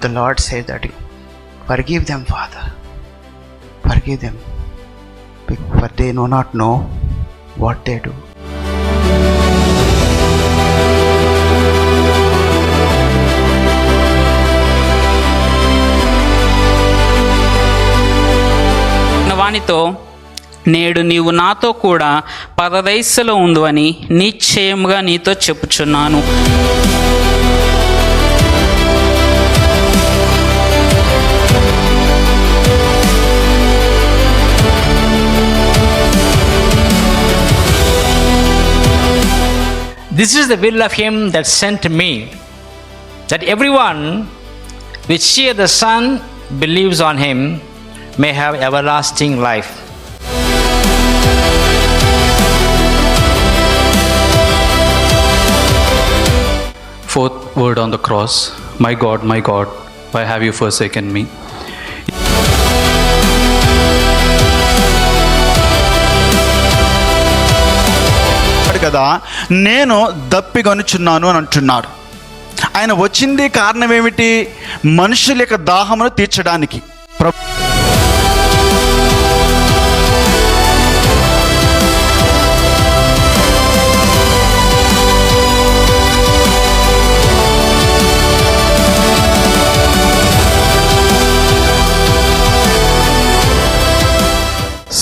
the Lord said that, forgive them, Father. Forgive them. For they do not know what they do. వానితో, నేడు నీవు నాతో కూడా పరదైస్సులో ఉండు అని నిశ్చయముగా నీతో చెప్పుచున్నాను. This is the will of him that sent me, that everyone which seeth the Son believes on him may have everlasting life. Fourth word on the cross, my God, why have you forsaken me? కదా, నేను దప్పిగొనుచున్నాను అని అంటున్నాడు. ఆయన వచ్చింది కారణం ఏమిటి? మనుషుల యొక్క దాహమును తీర్చడానికి.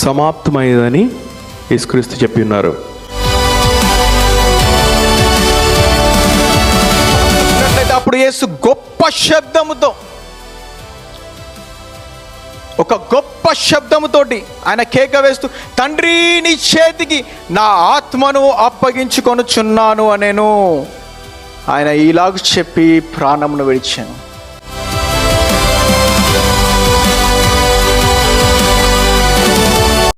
సమాప్తమైందని యేసుక్రీస్తు చెప్పి ఉన్నారు. అప్పుడు యేసు గొప్ప శబ్దముతో, ఒక గొప్ప శబ్దముతోటి ఆయన కేక వేస్తూ, తండ్రి నీ చేతికి నా ఆత్మను అప్పగించుకొనుచున్నాను అనేను. ఆయన ఇలాగ చెప్పి ప్రాణమును విడిచాను.